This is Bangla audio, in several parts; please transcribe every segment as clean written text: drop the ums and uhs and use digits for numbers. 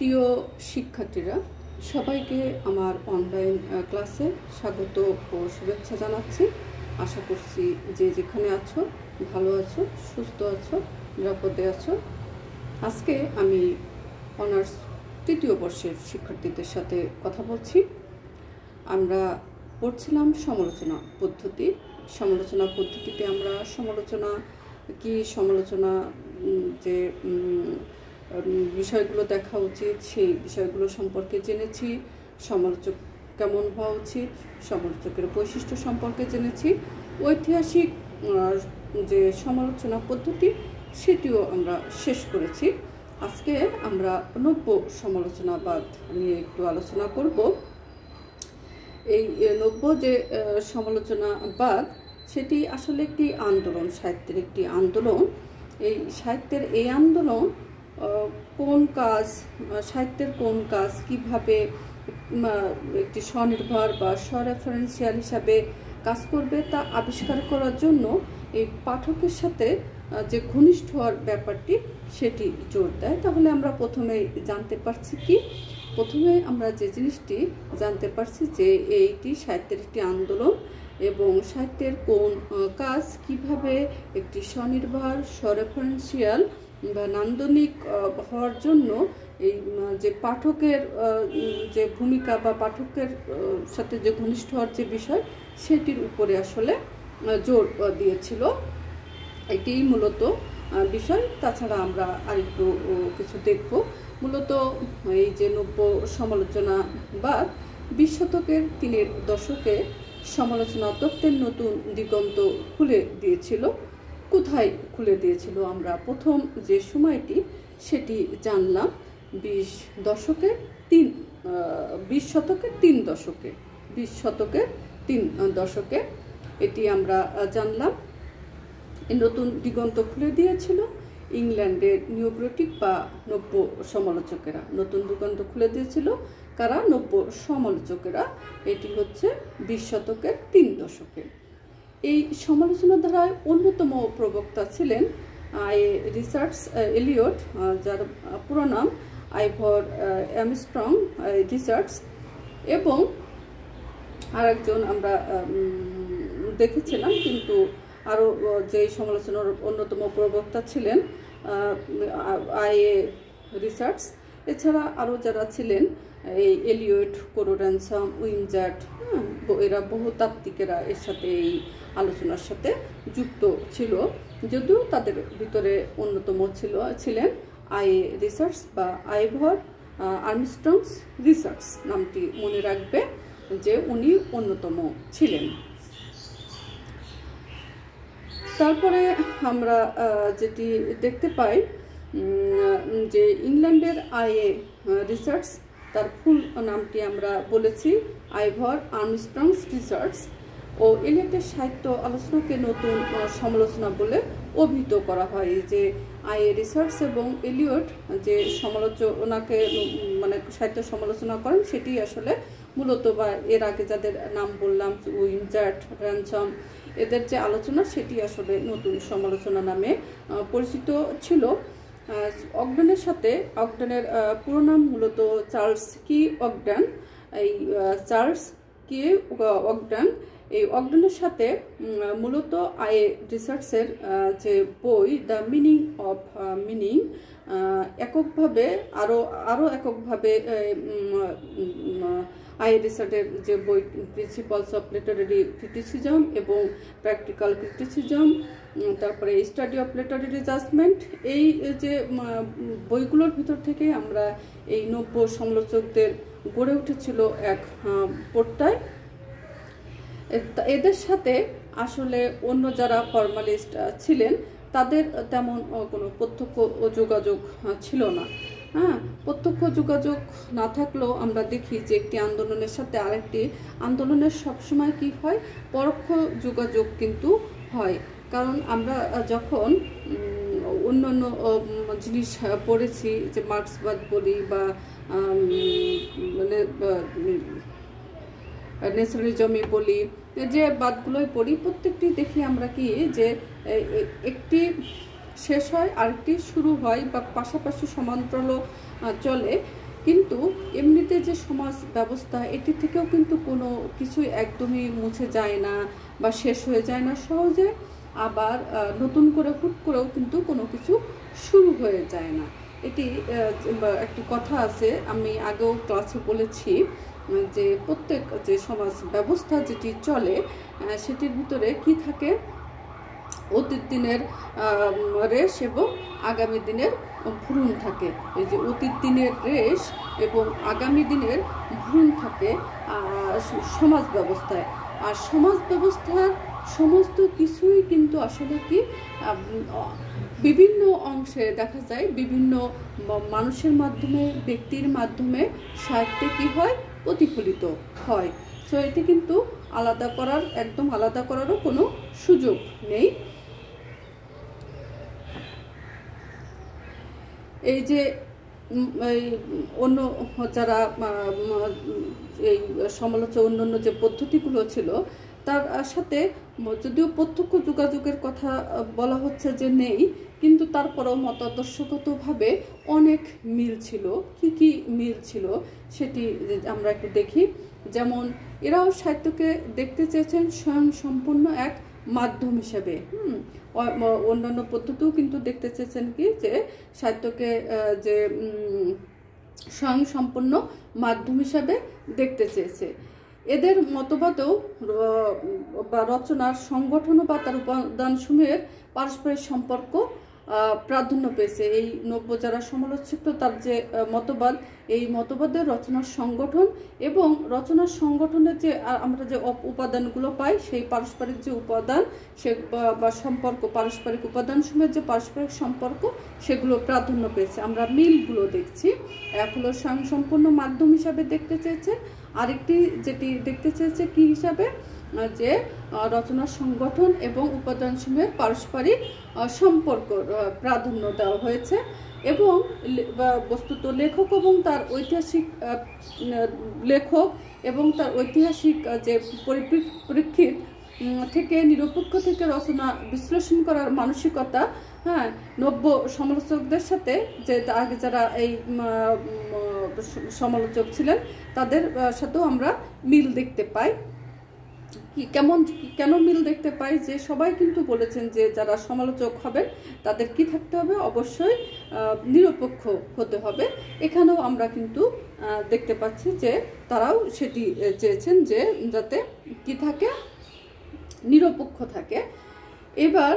প্রিয় শিক্ষার্থীরা, সবাইকে আমার অনলাইন ক্লাসে স্বাগত ও শুভেচ্ছা জানাচ্ছি। আশা করছি যে যেখানে আছো ভালো আছো, সুস্থ আছো, নিরাপদে আছো। আজকে আমি অনার্স তৃতীয় বর্ষের শিক্ষার্থীদের সাথে কথা বলছি। আমরা পড়ছিলাম সমালোচনা পদ্ধতি। সমালোচনা পদ্ধতিতে আমরা সমালোচনা কি, সমালোচনা যে বিষয়গুলো দেখা উচিত সেই বিষয়গুলো সম্পর্কে জেনেছি। সমালোচক কেমন হওয়া উচিত, সমালোচকের বৈশিষ্ট্য সম্পর্কে জেনেছি। ঐতিহাসিক যে সমালোচনা পদ্ধতি সেটিও আমরা শেষ করেছি। আজকে আমরা নব্য সমালোচনাবাদ নিয়ে একটু আলোচনা করব। এই নব্য যে সমালোচনাবাদ সেটি আসলে একটি আন্দোলন, সাহিত্যের একটি আন্দোলন। এই সাহিত্যের এই আন্দোলন কোন কাজ, সাহিত্যের কোন কাজ কিভাবে একটি স্বনির্ভর বা স্বরেফারেন্সিয়াল হিসাবে কাজ করবে তা আবিষ্কার করার জন্য এই পাঠকের সাথে যে ঘনিষ্ঠ হওয়ার ব্যাপারটি সেটি জোর দেয়। তাহলে আমরা প্রথমে জানতে পারছি কি, প্রথমে আমরা যে জিনিসটি জানতে পারছি যে এইটি সাহিত্যের একটি আন্দোলন এবং সাহিত্যের কোন কাজ কিভাবে একটি স্বনির্ভর স্বরেফারেন্সিয়াল বা নান্দনিক হওয়ার জন্য এই যে পাঠকের যে ভূমিকা বা পাঠকের সাথে যে ঘনিষ্ঠ হওয়ার যে বিষয় সেটির উপরে আসলে জোর দিয়েছিল। এটি মূলত বিষয়। তাছাড়া আমরা আরেকটু কিছু দেখব। মূলত এই যে নব্য সমালোচনাবাদ 20 শতকের 3 দশকে সমালোচনা তত্ত্বের নতুন দিগন্ত খুলে দিয়েছিল। কোথায় খুলে দিয়েছিল? আমরা প্রথম যে সময়টি সেটি জানলাম 20 শতকের 3 দশকে এটি আমরা জানলাম। নতুন দিগন্ত খুলে দিয়েছিল ইংল্যান্ডের নিওগ্রোটিক বা নব্য সমালোচকেরা। নতুন দিগন্ত খুলে দিয়েছিল কারা? নব্য সমালোচকেরা। এটি হচ্ছে 20 শতকের 3 দশকে। এই সমালোচনা ধারায় অন্যতম প্রবক্তা ছিলেন রিচার্ড এলিয়ট, যার পুরো নাম আইভর আর্মস্ট্রং রিচার্ডস, এবং আরেকজন আমরা দেখেছিলাম, কিন্তু আরও যে সমালোচনার অন্যতম প্রবক্তা ছিলেন রিচার্ডস। এছাড়া আরও যারা ছিলেন এই এলিয়ট, কোরোড্যানসাম, উইনজার্ট, এরা বহুতাত্ত্বিকেরা এর সাথে এই আলোচনার সাথে যুক্ত ছিল। যদিও তাদের ভিতরে অন্যতম ছিলেন রিচার্ডস বা আইভর আর্মস্ট্রং রিচার্ডস। নামটি মনে রাখবে যে উনি অন্যতম ছিলেন। তারপরে আমরা যেটি দেখতে পাই যে ইংল্যান্ডের রিচার্ডস, তার ফুল নামটি আমরা বলেছি আইভর আর্মস্ট্রং রিচার্ডস, ও এলিয়টের সাহিত্য আলোচনাকে নতুন সমালোচনা বলে অভিহিত করা হয়। যে রিচার্ডস এবং এলিয়ট যে সমালোচনাকে মানে সাহিত্য সমালোচনা করেন সেটি আসলে মূলত, বা এর আগে যাদের নাম বললাম উইনজার্ট, র্যানসম, এদের যে আলোচনা সেটি আসলে নতুন সমালোচনা নামে পরিচিত ছিল। অগডেনের সাথে, অগডেনের পুরো নাম মূলত চার্লস কি অগডেন। এই চার্লস কি অগডেন, এই অগডেনের সাথে মূলত রিচার্ডসের যে বই দ্য মিনিং অফ মিনিং এককভাবে আরও এককভাবে রিচার্ডের যে বই প্রিন্সিপালস অফ লিটারেরি ক্রিটিসিজম এবং প্র্যাকটিক্যাল ক্রিটিসিজম, তারপরে স্টাডি অফ লিটারেরি জাজমেন্ট, এই যে বইগুলোর ভিতর থেকে আমরা এই নব্য সমালোচকদের গড়ে উঠেছিল এক পর্যায়। এদের সাথে আসলে অন্য যারা ফর্মালিস্ট ছিলেন তাদের তেমন কোনো প্রত্যক্ষ যোগাযোগ ছিল না। প্রত্যক্ষ যোগাযোগ না থাকলেও আমরা দেখি যে একটি আন্দোলনের সাথে আরেকটি আন্দোলনের সবসময় কি হয়, পরোক্ষ যোগাযোগ কিন্তু হয়। কারণ আমরা যখন অন্যান্য জিনিস পড়েছি, যে মার্ক্সবাদ বলি বা ন্যাচারালিজমই বলি, যে বাদগুলোই পড়ি, প্রত্যেকটি দেখি আমরা কি যে একটি শেষ হয় আরেকটি শুরু হয় বা পাশাপাশি সমান্তরাল চলে। কিন্তু এমনিতে যে সমাজ ব্যবস্থা এটি থেকেও কিন্তু কোনো কিছুই একদমই মুছে যায় না বা শেষ হয়ে যায় না সহজে, আবার নতুন করে হুট করেও কিন্তু কোনো কিছু শুরু হয়ে যায় না। এটি একটি কথা আছে, আমি আগেও ক্লাসে বলেছি যে প্রত্যেক যে সমাজ ব্যবস্থা যেটি চলে সেটির ভিতরে কি থাকে, অতীত দিনের রেশ এবং আগামী দিনের ভ্রূণ থাকে। এই যে অতীত দিনের রেশ এবং আগামী দিনের ভ্রূণ থাকে সমাজ ব্যবস্থায়। আর সমাজ ব্যবস্থার সমস্ত কিছুই কিন্তু আসলে কি বিভিন্ন অংশে দেখা যায়, বিভিন্ন মানুষের মাধ্যমে, ব্যক্তির মাধ্যমে সাহিত্যে কি হয়, প্রতিফলিত হয়। সো এটি কিন্তু একদম আলাদা করারও কোনো সুযোগ নেই। এই যে এই অন্য যারা এই সমালোচনা অন্যান্য যে পদ্ধতিগুলো ছিল তার সাথে যদিও প্রত্যক্ষ যোগাযোগের কথা বলা হচ্ছে যে নেই, কিন্তু তারপরেও মতাদর্শগতভাবে অনেক মিল ছিল। কি মিল ছিল সেটি আমরা একটু দেখি। যেমন এরাও সাহিত্যকে দেখতে চেয়েছেন স্বয়ংসম্পূর্ণ এক মাধ্যম হিসেবে। অন্যান্য পদ্ধতিও কিন্তু দেখতে চেয়েছেন কি যে সাহিত্যকে যে স্বয়ংসম্পূর্ণ মাধ্যম হিসাবে দেখতে চেয়েছে। এদের মতবাদেও বা রচনার সংগঠন বা তার উপাদানসমূহের পারস্পরিক সম্পর্ক প্রাধান্য পেয়েছে। এই নব্য যারা সমালোচিত তার যে মতবাদ, এই মতবাদের রচনার সংগঠন এবং রচনার সংগঠনের যে আমরা যে উপাদানগুলো পাই সেই পারস্পরিক যে উপাদান সে বা সম্পর্ক, পারস্পরিক উপাদানসমূহের যে পারস্পরিক সম্পর্ক সেগুলো প্রাধান্য পেয়েছে। আমরা মিলগুলো দেখছি। এক হলো স্বয়ংসম্পূর্ণ মাধ্যম হিসাবে দেখতে চেয়েছে, আরেকটি যেটি দেখতে চেয়েছে কি হিসাবে, যে রচনার সংগঠন এবং উপাদানসমূহের পারস্পরিক সম্পর্ক প্রাধান্য দেওয়া হয়েছে। এবং বস্তুত লেখক এবং তার ঐতিহাসিক যে পরিপ্রেক্ষিত থেকে নিরপেক্ষ থেকে রচনা বিশ্লেষণ করার মানসিকতা, নব্য সমালোচকদের সাথে যে আগে যারা এই সমালোচক ছিলেন তাদের সাথেও আমরা মিল দেখতে পাই। কেন মিল দেখতে পাই, যে সবাই কিন্তু বলেছেন যে যারা সমালোচক হবেন তাদের কি থাকতে হবে, অবশ্যই নিরপেক্ষ হতে হবে। এখানেও আমরা কিন্তু দেখতে পাচ্ছি যে তারাও সেটি চেয়েছেন যে যাতে কি থাকে, নিরপেক্ষ থাকে। এবার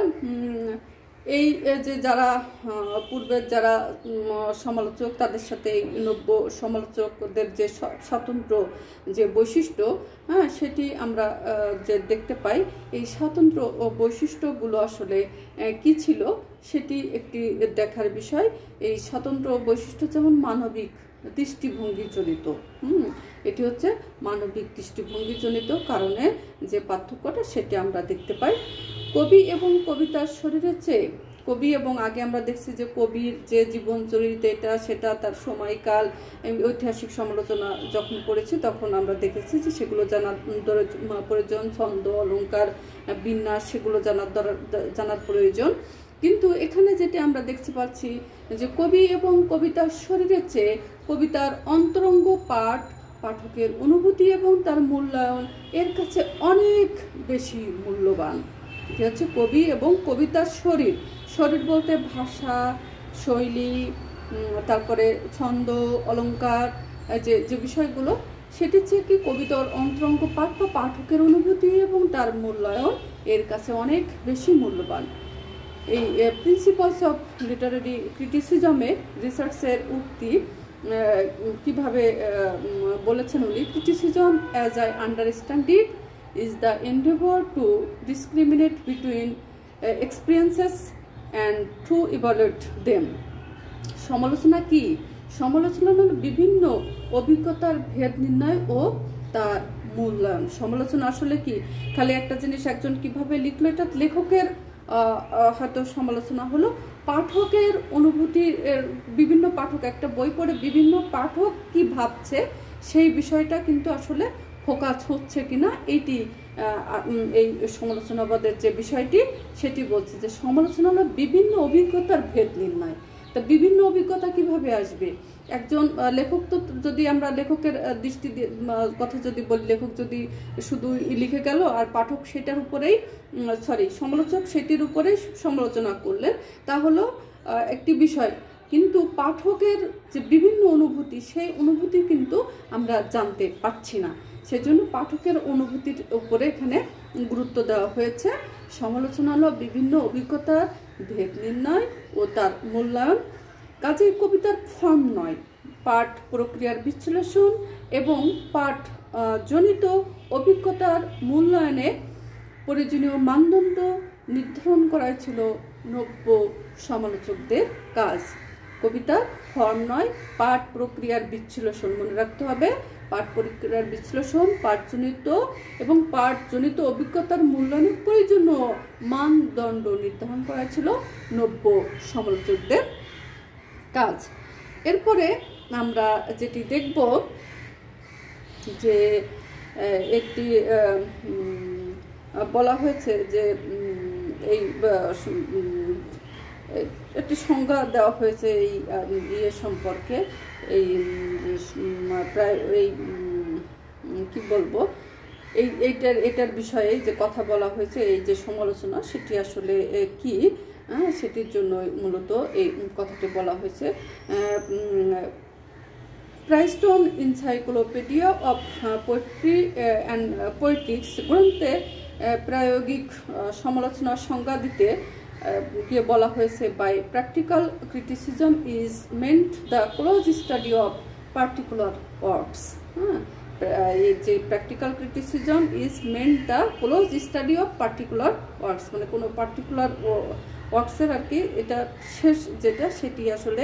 এই যে যারা পূর্বের যারা সমালোচক তাদের সাথে নব্য সমালোচকদের যে স্বতন্ত্র যে বৈশিষ্ট্য, সেটি আমরা যে দেখতে পাই। এই স্বতন্ত্র বৈশিষ্ট্যগুলো আসলে কি ছিল সেটি একটি দেখার বিষয়। এই স্বতন্ত্র বৈশিষ্ট্য যেমন মানবিক দৃষ্টিভঙ্গি জনিত, এটি হচ্ছে মানবিক দৃষ্টিভঙ্গি জনিত কারণে যে পার্থক্যটা সেটি আমরা দেখতে পাই। কবি এবং কবিতার শরীরের চেয়ে কবি এবং আগে আমরা দেখছি যে কবির যে জীবন চরিত্র এটা সেটা তার সময়কাল ঐতিহাসিক সমালোচনা যখন করেছি তখন আমরা দেখেছি যে সেগুলো জানার প্রয়োজন, ছন্দ অলঙ্কার বিন্যাস সেগুলো জানার প্রয়োজন। কিন্তু এখানে যেটি আমরা দেখতে পাচ্ছি যে কবি এবং কবিতার শরীরের চেয়ে কবিতার অন্তরঙ্গ পাঠকের অনুভূতি এবং তার মূল্যায়ন এর কাছে অনেক বেশি মূল্যবান। এটি হচ্ছে কবি এবং কবিতার শরীর বলতে ভাষা, শৈলী, তারপরে ছন্দ অলঙ্কার যে বিষয়গুলো, সেটির চেয়ে কি কবিতার অন্তরঙ্গ পাঠ বা পাঠকের অনুভূতি এবং তার মূল্যায়ন এর কাছে অনেক বেশি মূল্যবান। এই প্রিন্সিপালস অফ লিটারারি ক্রিটিসিজমে রিসার্চের উক্তি কিভাবে বলেছেন উনি, criticism as I understand it is the endeavor to discriminate between experiences and to evaluate them. সমালোচনা কি? সমালোচনা হলো বিভিন্ন অভিজ্ঞতার ভেদ নির্ণয় ও তার মূল্যায়ন। সমালোচনা আসলে কি, খালি একটা জিনিস একজন কিভাবে লিখলো এটা লেখকের হয়তো সমালোচনা হলো, পাঠকের অনুভূতির বিভিন্ন পাঠক একটা বই পড়ে বিভিন্ন পাঠক কি ভাবছে সেই বিষয়টা কিন্তু আসলে ফোকাস হচ্ছে কিনা এইটি এই সমালোচনাবাদের যে বিষয়টি সেটি বলছে যে সমালোচনা হলো বিভিন্ন অভিজ্ঞতার ভেদ নির্ণয়। তা বিভিন্ন অভিজ্ঞতা কিভাবে আসবে, একজন লেখক, তো যদি আমরা লেখকের দৃষ্টি কথা যদি বলি, লেখক যদি শুধু লিখে গেল আর পাঠক সেটার উপরেই সমালোচক সেটির উপরেই সমালোচনা করলেন, তা হলো একটি বিষয়। কিন্তু পাঠকের যে বিভিন্ন অনুভূতি, সেই অনুভূতি কিন্তু আমরা জানতে পারছি না। সেজন্য পাঠকের অনুভূতির উপরে এখানে গুরুত্ব দেওয়া হয়েছে। সমালোচনা হলো বিভিন্ন অভিজ্ঞতার ভেদ নির্ণয় ও তার মূল্যায়ন। কাজেই কবিতার ফর্ম নয়, পাঠ প্রক্রিয়ার বিশ্লেষণ এবং পাঠ জনিত অভিজ্ঞতার মূল্যায়নে প্রয়োজনীয় মানদণ্ড নির্ধারণ করাই ছিল নব্য সমালোচকদের কাজ। কবিতার ফর্ম নয়, পাঠ প্রক্রিয়ার বিশ্লেষণ, মনে রাখতে হবে। পাঠ প্রক্রিয়ার বিশ্লেষণ, পাঠজনিত এবং পাঠজনিত অভিজ্ঞতার মূল্যায়নের প্রয়োজনীয় মানদণ্ড নির্ধারণ করা ছিল নব্য সমালোচকদের কাজ। এরপরে আমরা যেটি দেখব যে একটি বলা হয়েছে যে এই একটি সংজ্ঞা দেওয়া হয়েছে এই ইয়ে সম্পর্কে, এই প্রায় এই কি বলবো, এইটার বিষয়ে যে কথা বলা হয়েছে, এই যে সমালোচনা সেটি আসলে কি, সেটির জন্য মূলত এই কথাটি বলা হয়েছে। Princeton encyclopedia of poetry and poetics গ্রন্থে প্রায়োগিক সমালোচনার সংজ্ঞা দিতে গিয়ে বলা হয়েছে, by practical criticism is meant the close study of particular works. এই যে practical criticism is meant the close study of particular works, মানে কোনো পার্টিকুলার ওয়ার্কসের আর কি এটা শেষ যেটা, সেটি আসলে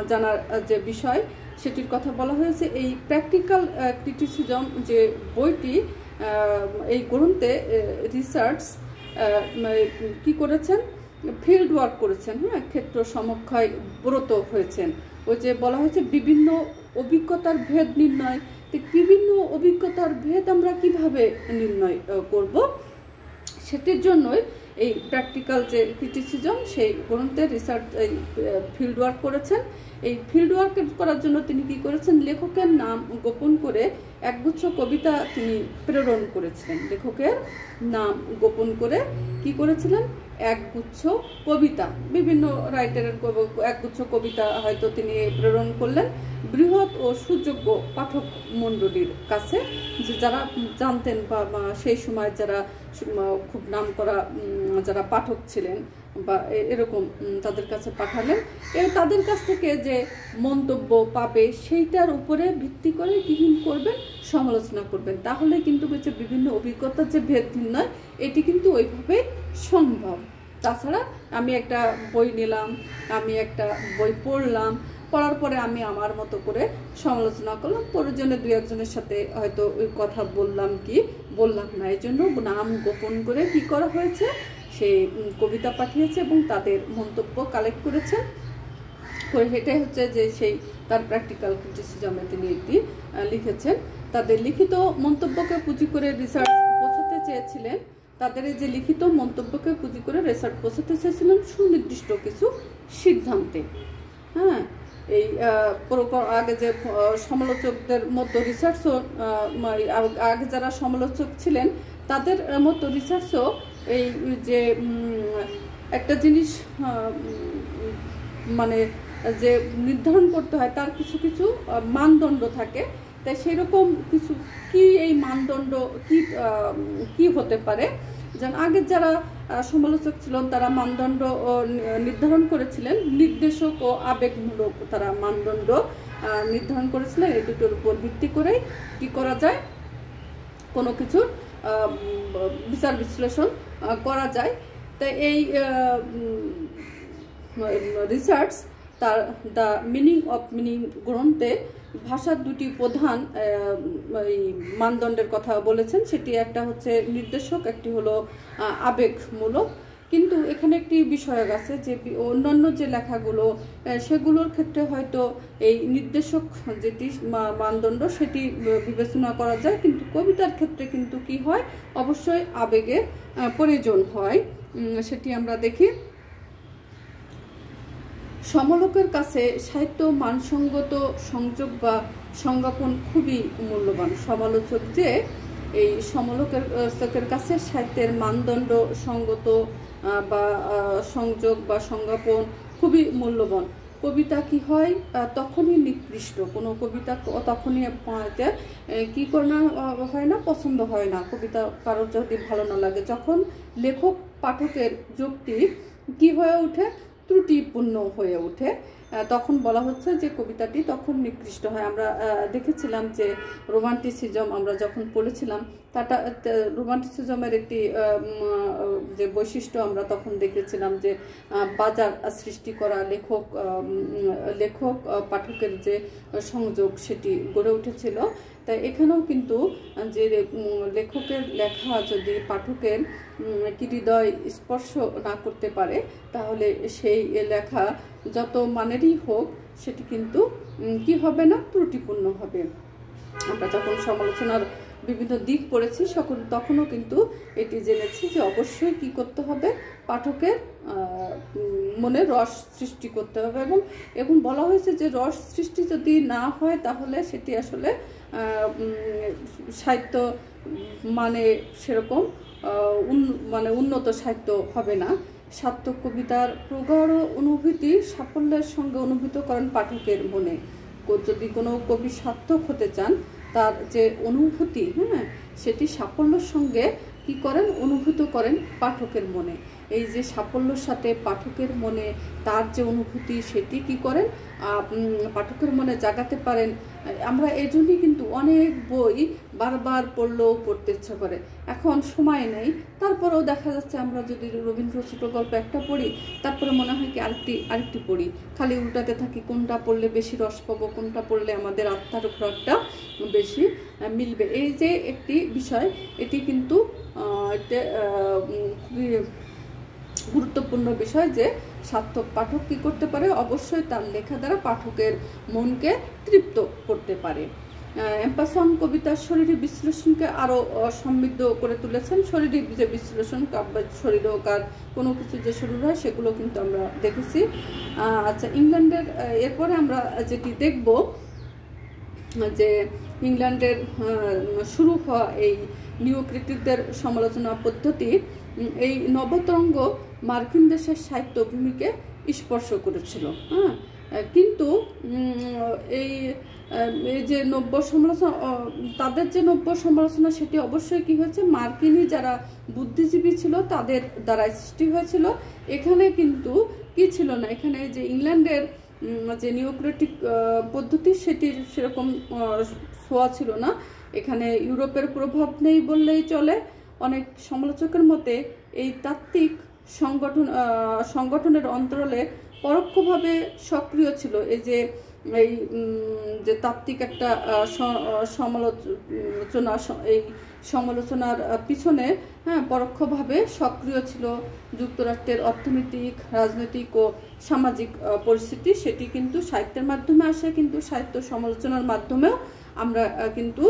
জানার যে বিষয় সেটির কথা বলা হয়েছে। এই প্র্যাকটিক্যাল ক্রিটিসিজম যে বইটি, এই গ্রন্থে রিসার্চ কি করেছেন, ফিল্ড ওয়ার্ক করেছেন, ক্ষেত্র সমীক্ষায় ব্রত হয়েছেন। ওই যে বলা হয়েছে বিভিন্ন অভিজ্ঞতার ভেদ নির্ণয়, বিভিন্ন অভিজ্ঞতার ভেদ আমরা কিভাবে নির্ণয় করব, সেটির জন্যই এই প্র্যাকটিক্যাল যে ক্রিটিসিজম সেই গ্রন্থে রিসার্চ ফিল্ড ওয়ার্ক করেছেন। এই ফিল্ড ওয়ার্ক করার জন্য তিনি কি করেছেন, লেখকের নাম গোপন করে একগুচ্ছ কবিতা তিনি প্রেরণ করেছিলেন। লেখকের নাম গোপন করে কি করেছিলেন, একগুচ্ছ কবিতা, বিভিন্ন রাইটারের একগুচ্ছ কবিতা হয়তো তিনি প্রেরণ করলেন বৃহৎ ও সুযোগ্য পাঠক মণ্ডলীর কাছে, যে যারা জানতেন বা সেই সময় যারা খুব নামকরা যারা পাঠক ছিলেন বা এরকম তাদের কাছে পাঠালেন। তাদের কাছ থেকে যে মন্তব্য পাবে সেইটার উপরে ভিত্তি করে কি করবেন, সমালোচনা করবেন। তাহলে কিন্তু বিভিন্ন অভিজ্ঞতার যে ভেদ নির্ণয় এটি কিন্তু ওইভাবে সম্ভব। তাছাড়া আমি একটা বই নিলাম, আমি একটা বই পড়লাম, পড়ার পরে আমি আমার মতো করে সমালোচনা করলাম, প্রয়োজনে দুই একজনের সাথে হয়তো ওই কথা বললাম কি বললাম না, এই জন্য নাম গোপন করে কি করা হয়েছে, সেই কবিতা পাঠিয়েছে এবং তাদের মন্তব্য কালেক্ট করেছেন। এটাই হচ্ছে যে সেই তার প্র্যাকটিক্যাল ক্রিটিসিজমে তিনি একটি লিখেছেন। তাদের লিখিত মন্তব্যকে পুঁজি করে রিসার্চ পৌঁছাতে চেয়েছিলেন, তাদের এই যে লিখিত মন্তব্যকে পুঁজি করে রিসার্চ পৌঁছাতে চেয়েছিলেন সুনির্দিষ্ট কিছু সিদ্ধান্তে। এই আগে যে সমালোচকদের মতো রিসার্চও, আগে যারা সমালোচক ছিলেন তাদের মতো রিসার্চও এই যে একটা জিনিস মানে যে নির্ধারণ করতে হয় তার কিছু কিছু মানদণ্ড থাকে। তাই সেরকম কিছু কি এই মানদণ্ড কি হতে পারে, যেন আগের যারা সমালোচক ছিলেন তারা মানদণ্ড নির্ধারণ করেছিলেন, নির্দেশক ও আবেগমূলক তারা মানদণ্ড নির্ধারণ করেছিলেন। এই দুটোর উপর ভিত্তি করেই কি করা যায়, কোনো কিছুর বিচার বিশ্লেষণ করা যায়। তাই এই রিসার্চ তার দ্য মিনিং অফ মিনিং গ্রন্থে ভাষার দুটি প্রধান মানদণ্ডের কথা বলেছেন। সেটি একটা হচ্ছে নির্দেশক, একটি হলো আবেগমূলক। কিন্তু এখানে একটি বিষয় আছে যে অন্যান্য যে লেখাগুলো সেগুলোর ক্ষেত্রে হয়তো এই নির্দেশক যেটি মানদণ্ড সেটি বিবেচনা করা যায়, কিন্তু কবিতার ক্ষেত্রে কিন্তু কি হয়, অবশ্যই আবেগের প্রয়োজন হয়। সেটি আমরা দেখি। সমলোকের কাছে সাহিত্য মানসঙ্গত সংযোগ বা সংজ্ঞাপন খুবই মূল্যবান। সমালোচক যে এই সমলোকের কাছে সাহিত্যের মানদণ্ড সঙ্গত বা সংযোগ বা সংজ্ঞাপন খুবই মূল্যবান। কবিতা কি হয় তখনই নিকৃষ্ট, কোনো কবিতা তখনই কি করে না হয় না, পছন্দ হয় না, কবিতা কারোর যদি ভালো না লাগে, যখন লেখক পাঠকের যুক্তি কি হয়ে ওঠে, ত্রুটিপূর্ণ হয়ে ওঠে, তখন বলা হচ্ছে যে কবিতাটি তখন নিকৃষ্ট হয়। আমরা দেখেছিলাম যে রোমান্টিসিজম আমরা যখন পড়েছিলাম, রোমান্টিসিজমের একটি যে বৈশিষ্ট্য আমরা তখন দেখেছিলাম যে বাজার সৃষ্টি করা, লেখক পাঠকের যে সংযোগ সেটি গড়ে উঠেছিল। তাই এখানেও কিন্তু যে লেখকের লেখা যদি পাঠকের হৃদয় স্পর্শ না করতে পারে, তাহলে সেই লেখা যত মানেরই হোক সেটি কিন্তু কি হবে না, ত্রুটিপূর্ণ হবে। আমরা যখন সমালোচনার বিভিন্ন দিক পড়েছি তখনও কিন্তু এটি জেনেছি যে অবশ্যই কি করতে হবে, পাঠকের মনে রস সৃষ্টি করতে হবে। এবং বলা হয়েছে যে রস সৃষ্টি যদি না হয় তাহলে সেটি আসলে সাহিত্য মানে সেরকম উন্নত সাহিত্য হবে না। সার্থক কবিতার প্রগাঢ় অনুভূতি সাফল্যের সঙ্গে অনুভূত করেন পাঠকের মনে। যদি কোনো কবি সার্থক হতে চান, তার যে অনুভূতি সেটি সাফল্যের সঙ্গে কি করেন, অনুভূত করেন পাঠকের মনে। এই যে সাফল্যের সাথে পাঠকের মনে তার যে অনুভূতি সেটি কি করেন, পাঠকের মনে জাগাতে পারেন। আমরা এই জন্যই কিন্তু অনেক বই বারবার পড়লেও পড়তে ইচ্ছা করে, এখন সময় নেই, তারপরেও দেখা যাচ্ছে আমরা যদি রবীন্দ্র ছোট গল্প একটা পড়ি, তারপরে মনে হয় কি আরেকটি পড়ি, খালি উল্টাতে থাকি, কোনটা পড়লে বেশি রস পাবো, কোনটা পড়লে আমাদের আত্মার উপর একটা বেশি মিলবে। এই যে একটি বিষয়, এটি কিন্তু খুবই গুরুত্বপূর্ণ বিষয় যে সার্থক পাঠক কি করতে পারে, অবশ্যই তার লেখা দ্বারা পাঠকের মনকে তৃপ্ত করতে পারে। এম্পারসন কবিতার শরীরী বিশ্লেষণকে আরও সমৃদ্ধ করে তুলেছেন। শরীরী যে বিশ্লেষণ, শরীর হোক আর কোনো কিছু যে শুরু হয় সেগুলো কিন্তু আমরা দেখেছি। আচ্ছা, ইংল্যান্ডের এরপরে আমরা যেটি দেখব যে ইংল্যান্ডের শুরু হওয়া এই নিওক্রিটিকদের সমালোচনা পদ্ধতি, এই নবতরঙ্গ মার্কিন দেশের সাহিত্য ভূমিকে স্পর্শ করেছিল। কিন্তু এই যে নব্য সমালোচনা, তাদের যে নব্য সমালোচনা সেটি অবশ্যই কি হয়েছে, মার্কিনী যারা বুদ্ধিজীবী ছিল তাদের দ্বারা সৃষ্টি হয়েছিল। এখানে কিন্তু কি ছিল না, এখানে যে ইংল্যান্ডের যে নিওক্রিটিক পদ্ধতি সেটির সেরকম ছোঁয়া ছিল না। এখানে ইউরোপের প্রভাব নেই বললেই চলে। অনেক সমালোচকের মতে এই তাত্ত্বিক সংগঠনের অন্তরালে পরোক্ষভাবে সক্রিয় ছিল এই যে তাত্ত্বিক একটা সমালোচনা, এই সমালোচনার পিছনে পরোক্ষভাবে সক্রিয় ছিল যুক্তরাষ্ট্রের অর্থনৈতিক, রাজনৈতিক ও সামাজিক পরিস্থিতি। সেটি কিন্তু সাহিত্যের মাধ্যমে আসে, কিন্তু সাহিত্য সমালোচনার মাধ্যমেও আমরা কিন্তু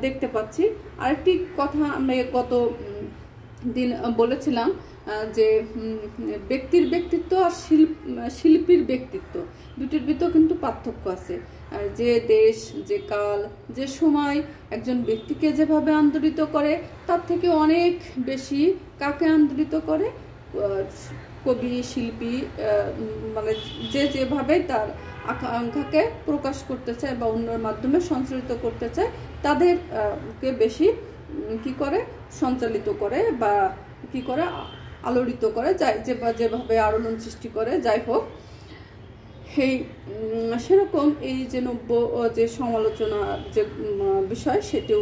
দেখতে পাচ্ছি। আরেকটি কথা আমরা গত দিন বলেছিলাম যে ব্যক্তির ব্যক্তিত্ব আর শিল্পীর ব্যক্তিত্ব দুটির ভিতর কিন্তু পার্থক্য আছে। যে দেশ, যে কাল, যে সময় একজন ব্যক্তিকে যেভাবে আন্দোলিত করে, তার থেকে অনেক বেশি কাকে আন্দোলিত করে, কবি, শিল্পী, মানে যেভাবে তার আকাঙ্ক্ষাকে প্রকাশ করতে চায় বা অন্যের মাধ্যমে সঞ্চালিত করতে চায়, তাদেরকে বেশি কি করে, সঞ্চালিত করে বা কি করে, আলোড়িত করে, যেভাবে আলোড়ন সৃষ্টি করে। যাই হোক, সেরকম এই যে নব্য যে সমালোচনার যে বিষয়, সেটিও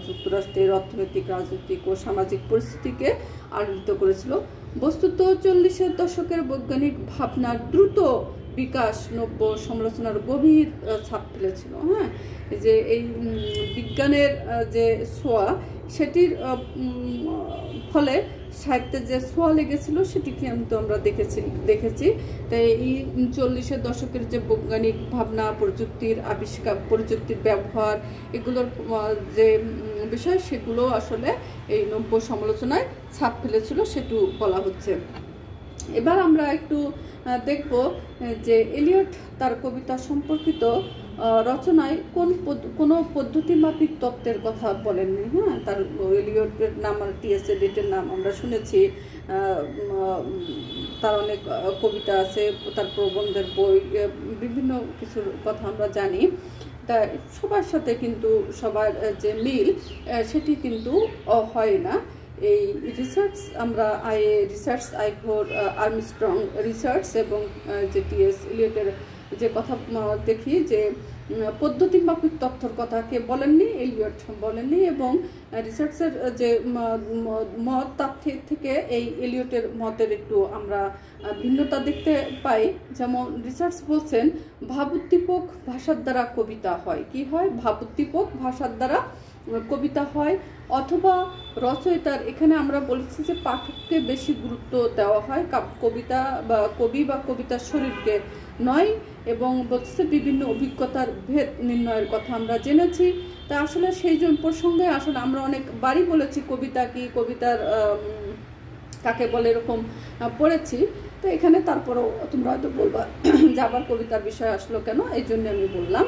যুক্তরাষ্ট্রের অর্থনৈতিক, রাজনৈতিক ও সামাজিক পরিস্থিতিকে আলোড়িত করেছিল। বস্তুত 40-এর দশকের বৈজ্ঞানিক ভাবনার দ্রুত বিকাশ নব্য সমালোচনার গভীর ছাপ ফেলেছিল। যে এই বিজ্ঞানের যে ছোঁয়া, সেটির ফলে সাহিত্যের যে ছোঁয়া লেগেছিল সেটি কিন্তু আমরা দেখেছি। তাই এই 40-এর দশকের যে বৈজ্ঞানিক ভাবনা, প্রযুক্তির আবিষ্কার, প্রযুক্তির ব্যবহার, এগুলোর যে বিষয়, সেগুলো আসলে এই নব্য সমালোচনায় ছাপ ফেলেছিল, সেটু বলা হচ্ছে। এবার আমরা একটু দেখব যে এলিয়ট তার কবিতা সম্পর্কিত রচনায় কোনো পদ্ধতিমাফিক তত্ত্বের কথা বলেননি। হ্যাঁ, তার এলিয়টের নাম আর টিএস এলিয়টের নাম আমরা শুনেছি, তার অনেক কবিতা আছে, তার প্রবন্ধের বই, বিভিন্ন কিছুর কথা আমরা জানি। তা সবার সাথে কিন্তু সবার যে মিল সেটি কিন্তু হয় না। এই রিসার্চ আমরা আই ফর আর্মস্ট্রং রিসার্চ এবং যে টিএস এলিয়টের যে কথা দেখি যে পদ্ধতিমাফিক তথ্যর কথা কে বলেননি, এলিয়ট বলেননি, এবং রিসার্চের যে মত তার থেকে এই এলিয়টের মতের একটু আমরা ভিন্নতা দেখতে পাই। যেমন রিসার্চ বলছেন ভাবোদ্দীপক ভাষার দ্বারা কবিতা হয়। কি হয়? ভাবোদ্দীপক ভাষার দ্বারা কবিতা হয়, অথবা রচয়িতার, এখানে আমরা বলেছি যে পাঠককে বেশি গুরুত্ব দেওয়া হয়, কবিতা বা কবি বা কবিতার শরীরকে নয়, এবং বলছে বিভিন্ন অভিজ্ঞতার ভেদ নির্ণয়ের কথা আমরা জেনেছি। তা আসলে সেই জন্য প্রসঙ্গে আসলে আমরা অনেকবারই বলেছি কবিতা কি, কবিতার কাকে বলে, এরকম পড়েছি। তো এখানে তারপরেও তোমরা হয়তো বলবা যে আবার কবিতার বিষয় আসলো কেন, এই জন্য আমি বললাম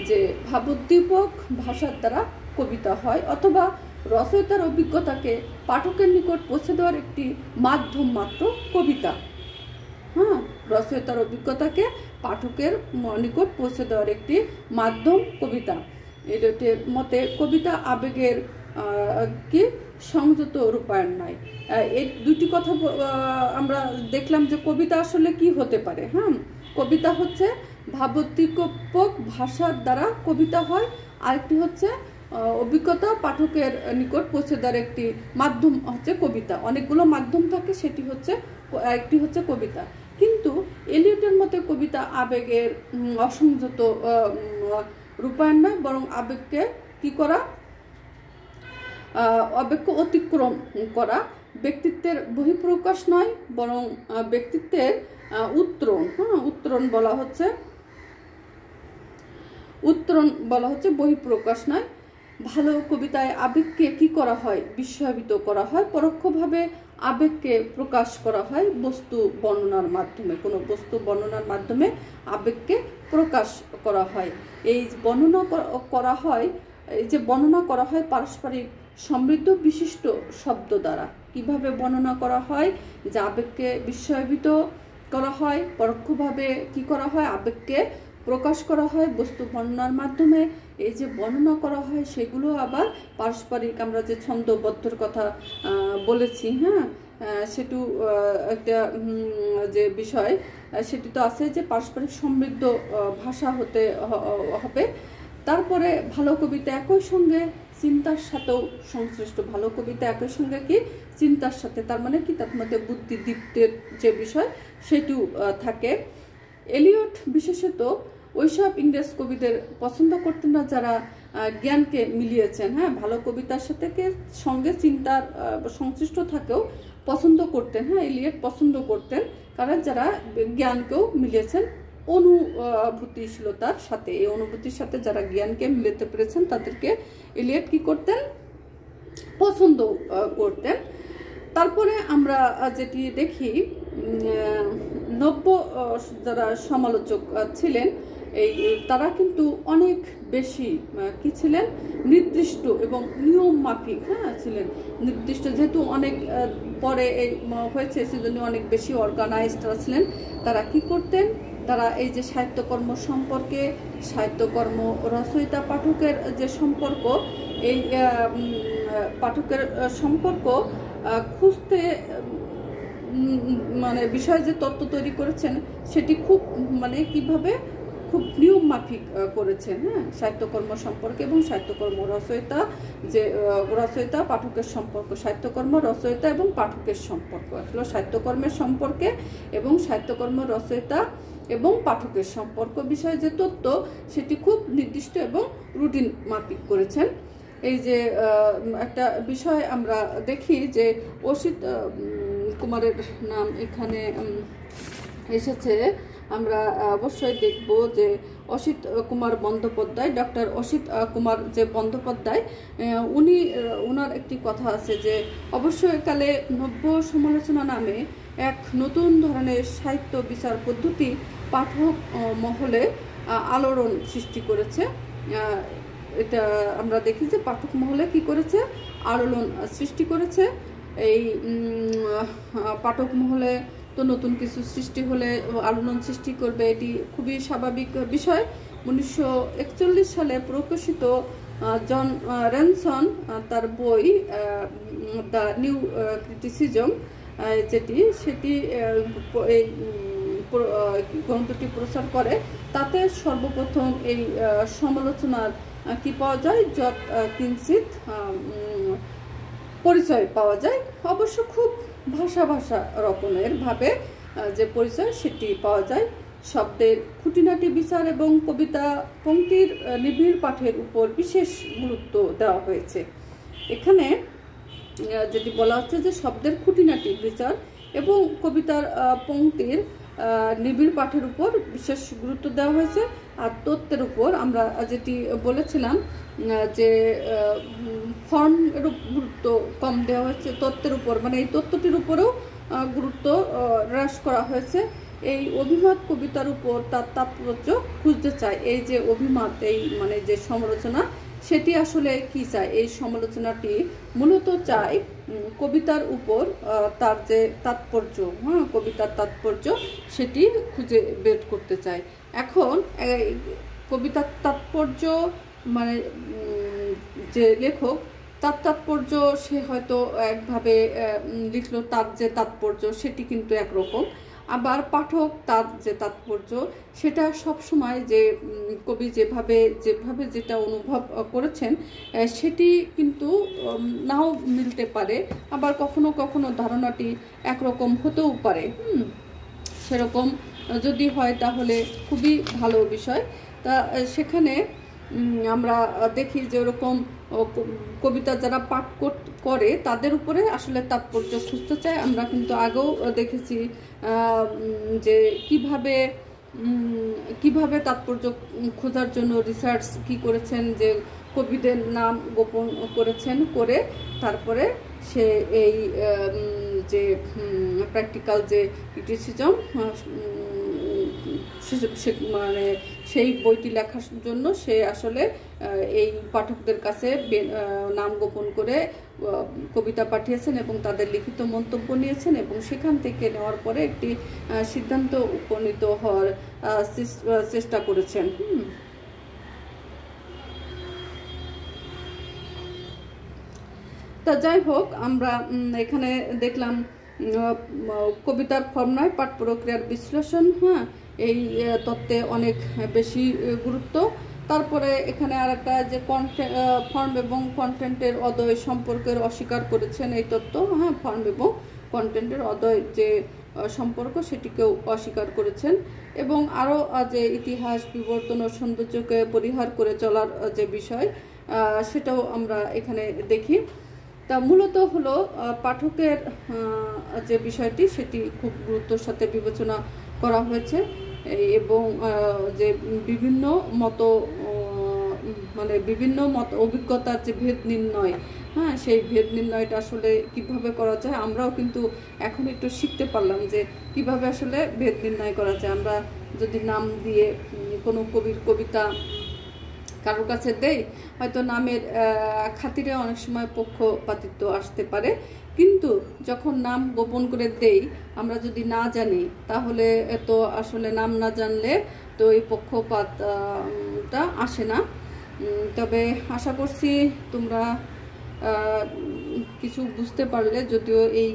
যে ভাবোদ্দীপক ভাষার দ্বারা কবিতা হয়, অথবা রচয়িতার অভিজ্ঞতাকে পাঠকের নিকট পৌঁছে দেওয়ার একটি মাধ্যম মাত্র কবিতা। হ্যাঁ, রচয়িতার অভিজ্ঞতাকে পাঠকের নিকট পৌঁছে দেওয়ার একটি মাধ্যম কবিতা। এলিয়টের মতে কবিতা আবেগের কি সংযত রূপায়ণ নয়। এই দুটি কথা আমরা দেখলাম যে কবিতা আসলে কি হতে পারে। হ্যাঁ, কবিতা হচ্ছে ভাবোদ্দীপক ভাষার দ্বারা কবিতা হয়, আরেকটি হচ্ছে অভিজ্ঞতা পাঠকের নিকট পৌঁছে দেওয়ার একটি মাধ্যম হচ্ছে কবিতা। অনেকগুলো মাধ্যম থাকে, সেটি হচ্ছে একটি হচ্ছে কবিতা। কিন্তু এলিয়টের মতে কবিতা আবেগের অসংযত রূপায়ণ নয়, বরং আবেগকে কি করা, আবেগকে অতিক্রম করা, ব্যক্তিত্বের বহিঃপ্রকাশ নয়, বরং ব্যক্তিত্বের উত্তরণ। হ্যাঁ, উত্তরণ বলা হচ্ছে বহিঃপ্রকাশ নয়। ভালো কবিতায় আবেগকে কি করা হয়? বিস্ময়ান্বিত করা হয়। পরোক্ষভাবে আবেগকে প্রকাশ করা হয় বস্তু বর্ণনার মাধ্যমে। কোনো বস্তু বর্ণনার মাধ্যমে আবেগকে প্রকাশ করা হয়। এই বর্ণনা করা হয় পারস্পরিক সমৃদ্ধ বিশিষ্ট শব্দ দ্বারা। কিভাবে বর্ণনা করা হয়? যে আবেগকে বিস্ময়ান্বিত করা হয়, পরোক্ষভাবে কি করা হয়? আবেগকে প্রকাশ করা হয় বস্তু বর্ণনার মাধ্যমে। এই যে বর্ণনা করা হয় সেগুলো আবার পারস্পরিক, আমরা যে ছন্দবদ্ধর কথা বলেছি, হ্যাঁ, সেটু একটা যে বিষয় সেটি তো আছে যে পারস্পরিক সমৃদ্ধ ভাষা হতে হবে। তারপরে ভালো কবিতা একই সঙ্গে চিন্তার সাথেও সংশ্লিষ্ট। ভালো কবিতা একই সঙ্গে কি চিন্তার সাথে, তার মানে কি তার মধ্যে বুদ্ধিদীপ্তের যে বিষয় সেটিও থাকে। এলিয়ট বিশেষত ওইসব ইংরেজ কবিদের পছন্দ করতেন না যারা জ্ঞানকে মিলিয়েছেন। হ্যাঁ, ভালো কবিতার সাথে সঙ্গে চিন্তার সংশ্লিষ্ট থাকেও পছন্দ করতেন। হ্যাঁ, এলিয়ট পছন্দ করতেন কারণ যারা জ্ঞানকেও মিলিয়েছেন অনুভূতিশীলতার সাথে। এই অনুভূতির সাথে যারা জ্ঞানকে মিলাতে পেরেছেন তাদেরকে এলিয়ট কি করতেন? পছন্দ করতেন। তারপরে আমরা যেটি দেখি, নব্য যারা সমালোচক ছিলেন তারা কিন্তু অনেক বেশি কি ছিলেন? নির্দিষ্ট এবং নিয়ম মাফিক। হ্যাঁ, ছিলেন নির্দিষ্ট, যেহেতু অনেক পরে হয়েছে সেজন্য অনেক বেশি অর্গানাইজড ছিলেন। তারা কি করতেন? তারা এই যে সাহিত্যকর্ম সম্পর্কে, সাহিত্যকর্ম রচয়িতা পাঠকের যে সম্পর্ক, এই পাঠকের সম্পর্ক খুঁজতে মানে বিষয় যে তত্ত্ব তৈরি করেছেন সেটি খুব কিভাবে খুব নিয়ম মাফিক করেছেন। হ্যাঁ, সাহিত্যকর্ম সম্পর্কে এবং সাহিত্যকর্ম রচয়িতা যে রচয়িতা পাঠকের সম্পর্ক, সাহিত্যকর্ম রচয়িতা এবং পাঠকের সম্পর্ক, আসলে সাহিত্যকর্মের সম্পর্কে এবং সাহিত্যকর্ম রচয়িতা এবং পাঠকের সম্পর্ক বিষয়ে যে তত্ত্ব সেটি খুব নির্দিষ্ট এবং রুটিন মাফিক করেছেন। এই যে একটা বিষয় আমরা দেখি যে অসিত কুমারের নাম এখানে এসেছে, আমরা অবশ্যই দেখব যে অসিত কুমার বন্দ্যোপাধ্যায়, ডক্টর অসিত কুমার যে বন্দ্যোপাধ্যায়, ওনার একটি কথা আছে যে অবশ্যই কালে নব্য সমালোচনা নামে এক নতুন ধরনের সাহিত্য বিচার পদ্ধতি পাঠক মহলে আলোড়ন সৃষ্টি করেছে। এটা আমরা দেখি যে পাঠক মহলে কি করেছে, আলোড়ন সৃষ্টি করেছে। এই পাঠক মহলে তো নতুন কিছু সৃষ্টি হলে আলোড়ন সৃষ্টি করবে, এটি খুবই স্বাভাবিক বিষয়। 1941 সালে প্রকাশিত জন র্যানসন তার বই দ্য নিউ ক্রিটিসিজম সেটি এই গ্রন্থটি প্রচার করে। তাতে সর্বপ্রথম এই সমালোচনার কি পাওয়া যায়, যত কিঞ্চিত পরিচয় পাওয়া যায়। অবশ্য খুব ভাষা রকমের ভাবে যে পরিচয় সেটি পাওয়া যায়। শব্দের খুঁটিনাটি বিচার এবং কবিতা পংক্তির নিবিড় পাঠের উপর বিশেষ গুরুত্ব দেওয়া হয়েছে। এখানে যেটি বলা হচ্ছে যে শব্দের খুঁটিনাটি বিচার এবং কবিতার পংক্তির নিবিড় পাঠের উপর বিশেষ গুরুত্ব দেওয়া হয়েছে। আর তত্ত্বের উপর আমরা যেটি বলেছিলাম যে ফর্মের গুরুত্ব কম দেওয়া হয়েছে, তত্ত্বের উপর মানে এই তত্ত্বটির উপরেও গুরুত্ব হ্রাস করা হয়েছে। এই অভিমত কবিতার উপর তার তাৎপর্য খুঁজতে চায়। এই যে অভিমত, এই মানে যে সমালোচনা, সেটি আসলে কি চায়? এই সমালোচনাটি মূলত চায় কবিতার উপর তার যে তাৎপর্য, কবিতার তাৎপর্য সেটি খুঁজে বের করতে চায়। এখন কবিতার তাৎপর্য মানে যে লেখক, তার তাৎপর্য সে হয়তো একভাবে লিখলো, তার যে তাৎপর্য সেটি কিন্তু একরকম। আবার পাঠক তার যে তাৎপর্য সেটা সব সময় যে কবি যেভাবে যেটা অনুভব করেছেন সেটি কিন্তু নাও মিলতে পারে। আবার কখনো কখনো ধারণাটি একরকম হতেও পারে। সেরকম যদি হয় তাহলে খুবই ভালো বিষয়। তা সেখানে আমরা দেখি যে ওরকম কবিতা যারা পাঠ করে তাদের উপরে আসলে তাৎপর্য খুঁজতে চায়। আমরা কিন্তু আগেও দেখেছি যে কিভাবে তাৎপর্য খোঁজার জন্য রিসার্চ কি করেছেন, যে কবিদের নাম গোপন করেছেন, করে তারপরে সে এই যে প্র্যাকটিক্যাল যে ক্রিটিসিজম মানে সেই বইটি লেখার জন্য সে আসলে এই পাঠকদের কাছে নাম গোপন করে কবিতা পাঠিয়েছেন এবং তাদের লিখিত মন্তব্য নিয়েছেন এবং সেখান থেকে নেওয়ার পরে একটি সিদ্ধান্ত উপনীত হওয়ার চেষ্টা করেছেন। তা যাই হোক, আমরা এখানে দেখলাম কবিতার ফর্ম নয়, পাঠ প্রক্রিয়ার বিশ্লেষণ, এই তত্ত্বে অনেক বেশি গুরুত্ব। তারপরে এখানে আর একটা যে ফর্ম এবং কন্টেন্টের অদ্বয় সম্পর্কের অস্বীকার করেছেন এই তত্ত্ব, ফর্ম এবং কন্টেন্টের অদ্বয় যে সম্পর্ক সেটিকেও অস্বীকার করেছেন। এবং আরও যে ইতিহাস বিবর্তন ও সৌন্দর্যকে পরিহার করে চলার যে বিষয় সেটাও আমরা এখানে দেখি। তা মূলত হলো পাঠকের যে বিষয়টি সেটি খুব গুরুত্বের সাথে বিবেচনা করা হয়েছে এবং যে বিভিন্ন মত অভিজ্ঞতার যে ভেদ নির্ণয়, সেই ভেদ নির্ণয়টা আসলে কিভাবে করা যায় আমরাও কিন্তু এখন একটু শিখতে পারলাম যে কিভাবে আসলে ভেদ নির্ণয় করা যায়। আমরা যদি নাম দিয়ে কোনো কবির কবিতা কারোর কাছে দেই, হয়তো নামের খাতিরে অনেক সময় পক্ষপাতিত্ব আসতে পারে, কিন্তু যখন নাম গোপন করে দেই আমরা যদি না জানি তাহলে তো আসলে নাম না জানলে তো এই পক্ষপাতটা আসে না। তবে আশা করছি তোমরা কিছু বুঝতে পারলে, যদিও এই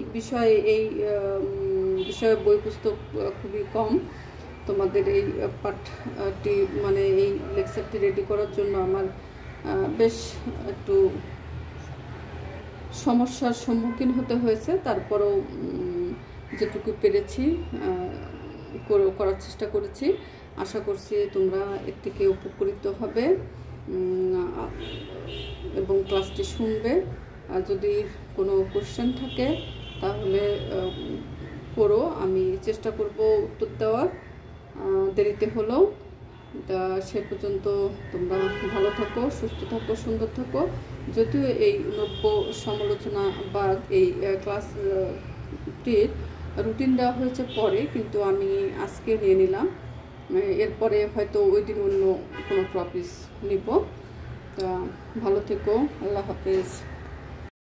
বিষয়ে বই পুস্তক খুবই কম। তোমাদের এই পাঠটি মানে এই লেকচারটি রেডি করার জন্য আমার বেশ একটু সমস্যার সম্মুখীন হতে হয়েছে, তারপরেও যেটুকু পেরেছি করার চেষ্টা করেছি। আশা করছি তোমরা এর থেকে উপকৃত হবে এবং ক্লাসটি শুনবে। যদি কোনো কোশ্চেন থাকে তাহলে করো, আমি চেষ্টা করব উত্তর দেওয়ার। দেরিতে হলেও তা সে পর্যন্ত তোমরা ভালো থাকো, সুস্থ থাকো, সুন্দর থাকো। যদিও এই নব্য সমালোচনা বা এই ক্লাসটির রুটিন দেওয়া হয়েছে পরে, কিন্তু আমি আজকে নিয়ে নিলাম। এরপরে হয়তো ওই দিন অন্য কোনো টপিক নিব। তা ভালো থেকো, আল্লাহ হাফেজ।